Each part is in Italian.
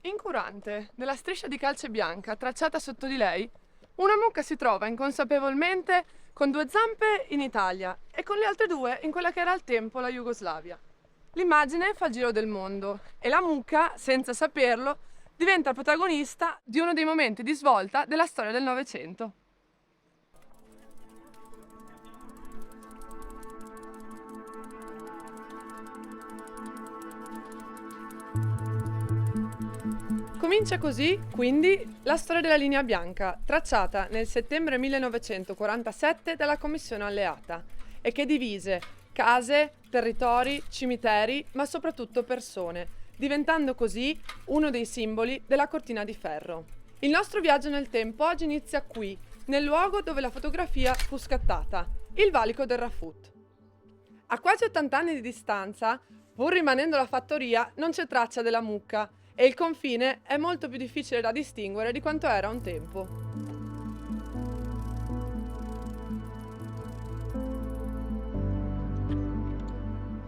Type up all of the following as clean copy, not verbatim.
Incurante, nella striscia di calce bianca tracciata sotto di lei, una mucca si trova inconsapevolmente con due zampe in Italia e con le altre due in quella che era al tempo la Jugoslavia. L'immagine fa il giro del mondo e la mucca, senza saperlo, diventa protagonista di uno dei momenti di svolta della storia del Novecento. Comincia così, quindi, la storia della linea bianca, tracciata nel settembre 1947 dalla Commissione alleata e che divise case, territori, cimiteri, ma soprattutto persone, diventando così uno dei simboli della cortina di ferro. Il nostro viaggio nel tempo oggi inizia qui, nel luogo dove la fotografia fu scattata, il valico del Rafut. A quasi 80 anni di distanza, pur rimanendo la fattoria, non c'è traccia della mucca e il confine è molto più difficile da distinguere di quanto era un tempo.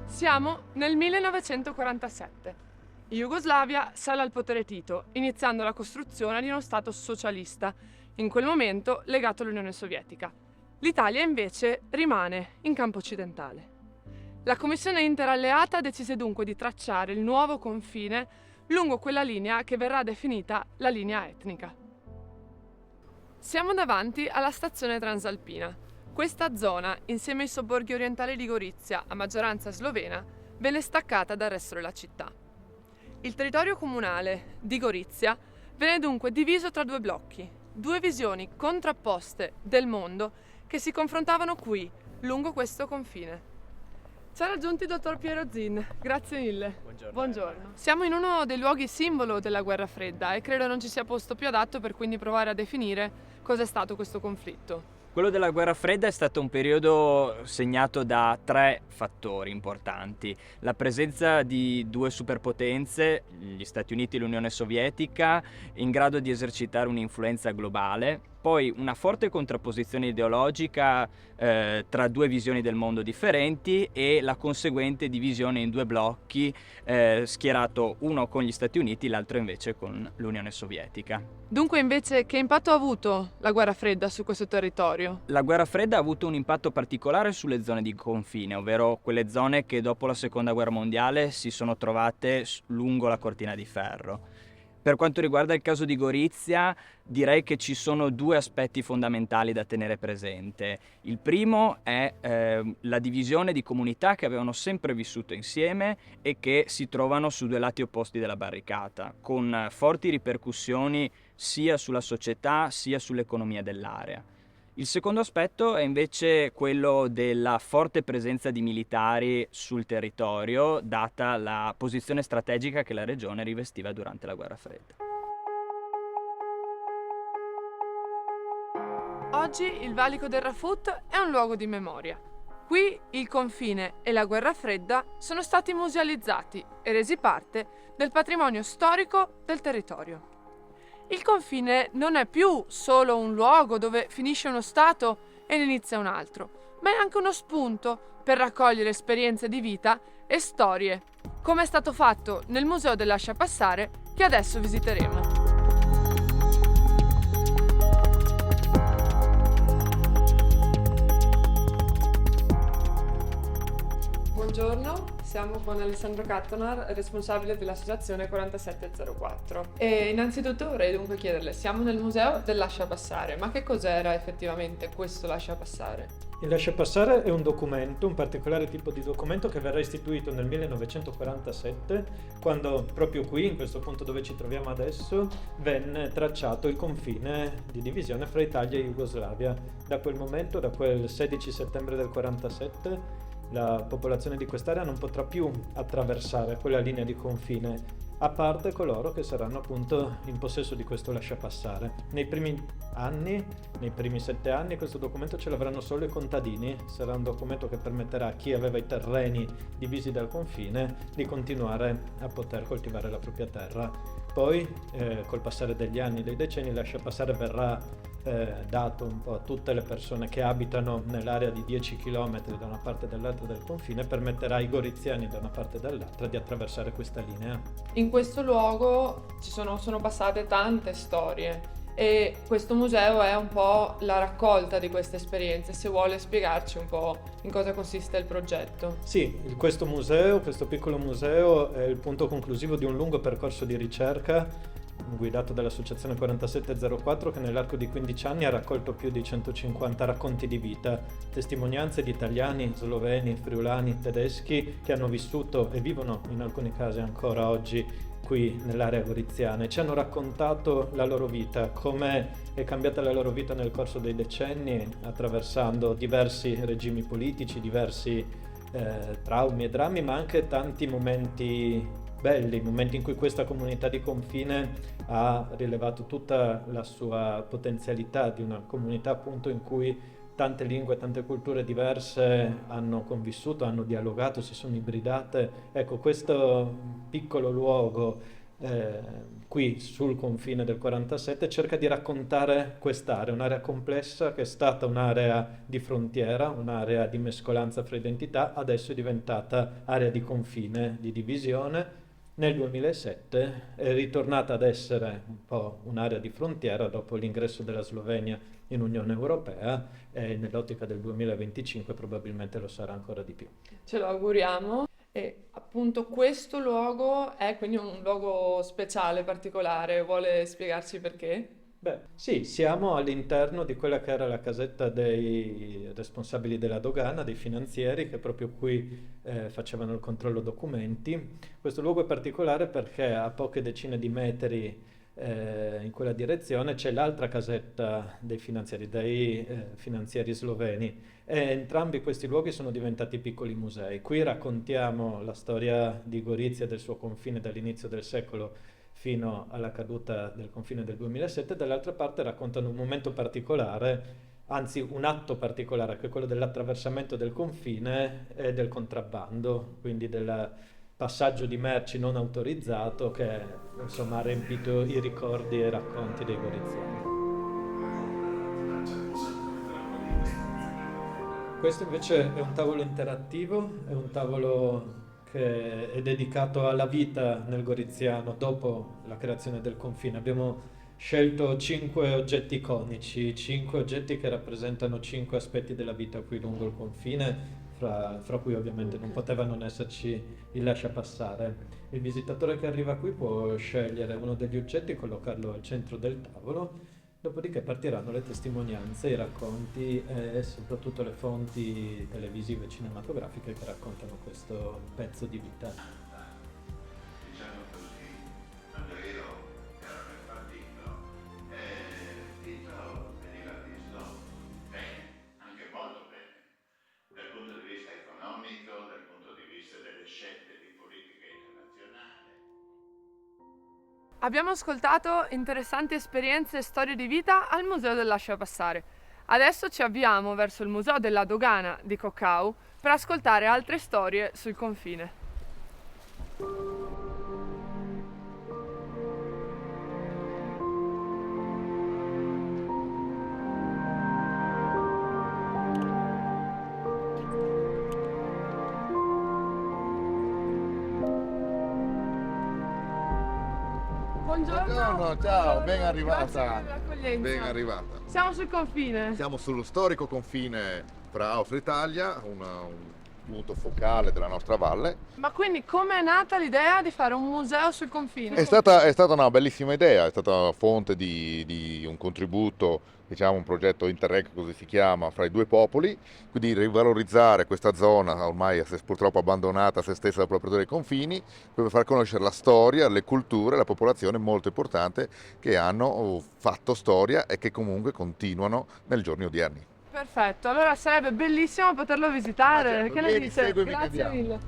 Siamo nel 1947. In Jugoslavia sale al potere Tito, iniziando la costruzione di uno Stato socialista, in quel momento legato all'Unione Sovietica. L'Italia invece rimane in campo occidentale. La Commissione interalleata decise dunque di tracciare il nuovo confine lungo quella linea che verrà definita la linea etnica. Siamo davanti alla stazione transalpina. Questa zona, insieme ai sobborghi orientali di Gorizia, a maggioranza slovena, venne staccata dal resto della città. Il territorio comunale di Gorizia venne dunque diviso tra due blocchi, due visioni contrapposte del mondo che si confrontavano qui, lungo questo confine. Ci ha raggiunti il dottor Piero Zin, grazie mille. Buongiorno. Siamo in uno dei luoghi simbolo della guerra fredda e credo non ci sia posto più adatto per quindi provare a definire cos'è stato questo conflitto. Quello della guerra fredda è stato un periodo segnato da tre fattori importanti: la presenza di due superpotenze, gli Stati Uniti e l'Unione Sovietica, in grado di esercitare un'influenza globale, poi una forte contrapposizione ideologica tra due visioni del mondo differenti e la conseguente divisione in due blocchi, schierato uno con gli Stati Uniti, l'altro invece con l'Unione Sovietica. Dunque invece che impatto ha avuto la guerra fredda su questo territorio? La guerra fredda ha avuto un impatto particolare sulle zone di confine, ovvero quelle zone che dopo la seconda guerra mondiale si sono trovate lungo la cortina di ferro. Per quanto riguarda il caso di Gorizia, direi che ci sono due aspetti fondamentali da tenere presente. Il primo è la divisione di comunità che avevano sempre vissuto insieme e che si trovano su due lati opposti della barricata, con forti ripercussioni sia sulla società sia sull'economia dell'area. Il secondo aspetto è invece quello della forte presenza di militari sul territorio, data la posizione strategica che la regione rivestiva durante la guerra fredda. Oggi il valico del Rafut è un luogo di memoria. Qui il confine e la guerra fredda sono stati musealizzati e resi parte del patrimonio storico del territorio. Il confine non è più solo un luogo dove finisce uno stato e ne inizia un altro, ma è anche uno spunto per raccogliere esperienze di vita e storie, come è stato fatto nel Museo del Lascia Passare che adesso visiteremo. Buongiorno, siamo con Alessandro Cattonar, responsabile dell'associazione 4704. E innanzitutto vorrei dunque chiederle, siamo nel museo del lascia passare, ma che cos'era effettivamente questo lascia passare? Il lasciapassare è un documento, un particolare tipo di documento che verrà istituito nel 1947, quando proprio qui, in questo punto dove ci troviamo adesso, venne tracciato il confine di divisione fra Italia e Jugoslavia. Da quel momento, da quel 16 settembre del 47, la popolazione di quest'area non potrà più attraversare quella linea di confine, a parte coloro che saranno appunto in possesso di questo lasciapassare. Nei primi anni, nei primi 7 anni, questo documento ce l'avranno solo i contadini. Sarà un documento che permetterà a chi aveva i terreni divisi dal confine di continuare a poter coltivare la propria terra. Poi, col passare degli anni, dei decenni, il lasciapassare verrà dato un po' a tutte le persone che abitano nell'area di 10 km da una parte e dall'altra del confine, permetterà ai goriziani da una parte e dall'altra di attraversare questa linea. In questo luogo sono passate tante storie e questo museo è un po' la raccolta di queste esperienze. Se vuole spiegarci un po' in cosa consiste il progetto. Sì, questo piccolo museo è il punto conclusivo di un lungo percorso di ricerca guidato dall'Associazione 4704 che nell'arco di 15 anni ha raccolto più di 150 racconti di vita, testimonianze di italiani, sloveni, friulani, tedeschi che hanno vissuto e vivono in alcuni casi ancora oggi qui nell'area goriziana e ci hanno raccontato la loro vita, come è cambiata la loro vita nel corso dei decenni attraversando diversi regimi politici, diversi traumi e drammi, ma anche tanti momenti belli, momenti in cui questa comunità di confine ha rilevato tutta la sua potenzialità di una comunità appunto in cui tante lingue, tante culture diverse hanno convissuto, hanno dialogato, si sono ibridate. Ecco, questo piccolo luogo qui sul confine del 47 cerca di raccontare quest'area, un'area complessa che è stata un'area di frontiera, un'area di mescolanza fra identità, adesso è diventata area di confine, di divisione. Nel 2007 è ritornata ad essere un po' un'area di frontiera dopo l'ingresso della Slovenia in Unione Europea e nell'ottica del 2025 probabilmente lo sarà ancora di più. Ce lo auguriamo. E appunto questo luogo è quindi un luogo speciale, particolare. Vuole spiegarci perché? Beh, sì, siamo all'interno di quella che era la casetta dei responsabili della dogana, dei finanzieri, che proprio qui facevano il controllo documenti. Questo luogo è particolare perché a poche decine di metri in quella direzione c'è l'altra casetta dei finanzieri sloveni. E entrambi questi luoghi sono diventati piccoli musei. Qui raccontiamo la storia di Gorizia e del suo confine dall'inizio del secolo fino alla caduta del confine del 2007, dall'altra parte raccontano un momento particolare, anzi un atto particolare, che è quello dell'attraversamento del confine e del contrabbando, quindi del passaggio di merci non autorizzato che insomma ha riempito i ricordi e i racconti dei goriziani. Questo invece è un tavolo interattivo, è un tavolo che è dedicato alla vita nel goriziano dopo la creazione del confine. Abbiamo scelto 5 oggetti iconici, 5 oggetti che rappresentano 5 aspetti della vita qui lungo il confine, fra cui ovviamente non poteva non esserci il lasciapassare. Il visitatore che arriva qui può scegliere uno degli oggetti e collocarlo al centro del tavolo. Dopodiché partiranno le testimonianze, i racconti e soprattutto le fonti televisive e cinematografiche che raccontano questo pezzo di vita. Diciamo così, Andreo era nel partito e Tito veniva visto bene, anche molto bene, dal punto di vista economico, dal punto di vista delle scelte di politica internazionale. Abbiamo ascoltato interessanti esperienze e storie di vita al Museo del Lasciapassare. Adesso ci avviamo verso il Museo della Dogana di Coccau per ascoltare altre storie sul confine. Buongiorno, ciao, ben arrivata. Grazie per l'accoglienza. Ben arrivata. Siamo sul confine. Siamo sullo storico confine fra Austria e Italia, un punto focale della nostra valle. Ma quindi come è nata l'idea di fare un museo sul confine? È stata una bellissima idea, è stata fonte di un contributo, diciamo un progetto Interreg, così si chiama, fra i due popoli, quindi rivalorizzare questa zona ormai purtroppo abbandonata a se stessa dal proprietario dei confini, per far conoscere la storia, le culture, la popolazione molto importante che hanno fatto storia e che comunque continuano nei giorni odierni. Perfetto, allora sarebbe bellissimo poterlo visitare. certo, Che ne vieni, dice? seguimi che Grazie andiamo.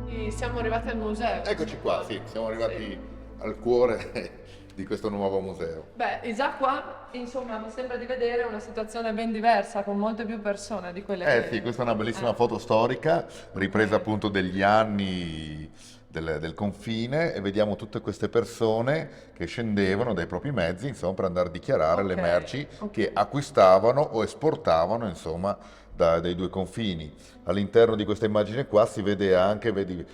mille. Siamo arrivati al museo. Eccoci qua, sì, siamo arrivati al cuore di questo nuovo museo. Beh, già qua, insomma, mi sembra di vedere una situazione ben diversa, con molte più persone di quelle che... Sì, questa è una bellissima foto storica, ripresa appunto degli anni del confine, e vediamo tutte queste persone che scendevano dai propri mezzi, insomma, per andare a dichiarare le Ok, merci ok. che acquistavano o esportavano, insomma, dai due confini. All'interno di questa immagine qua si vede anche, vedi,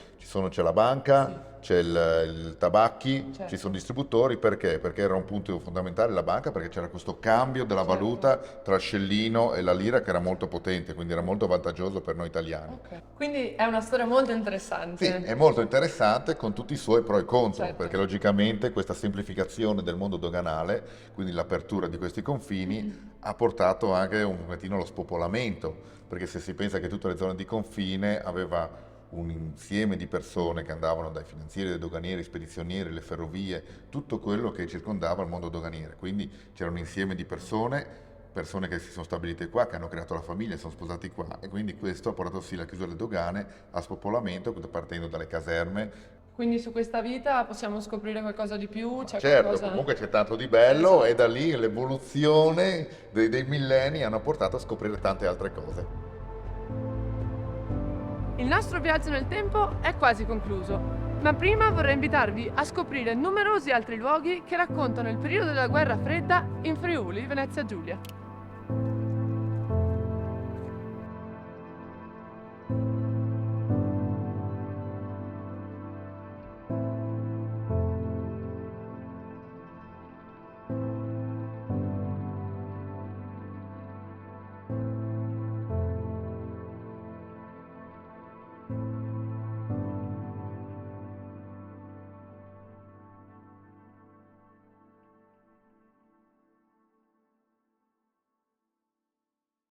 c'è la banca, c'è il tabacchi, Certo. ci sono distributori, perché? Perché era un punto fondamentale la banca, perché c'era questo cambio della Certo. valuta tra il scellino e la lira che era molto potente, quindi era molto vantaggioso per noi italiani. Ok. Quindi è una storia molto interessante. Sì, è molto interessante con tutti i suoi pro e contro, Certo. perché logicamente questa semplificazione del mondo doganale, quindi l'apertura di questi confini, ha portato anche un pochettino allo spopolamento, perché se si pensa che tutte le zone di confine aveva un insieme di persone che andavano dai finanzieri, dai doganieri, spedizionieri, le ferrovie, tutto quello che circondava il mondo doganiere, quindi c'era un insieme di persone che si sono stabilite qua, che hanno creato la famiglia, sono sposati qua, e quindi questo ha portato sì alla chiusura delle dogane, a spopolamento, partendo dalle caserme. Quindi su questa vita possiamo scoprire qualcosa di più? C'è Certo, qualcosa... comunque c'è tanto di bello, Esatto. e da lì l'evoluzione dei millenni hanno portato a scoprire tante altre cose. Il nostro viaggio nel tempo è quasi concluso, ma prima vorrei invitarvi a scoprire numerosi altri luoghi che raccontano il periodo della Guerra Fredda in Friuli, Venezia Giulia.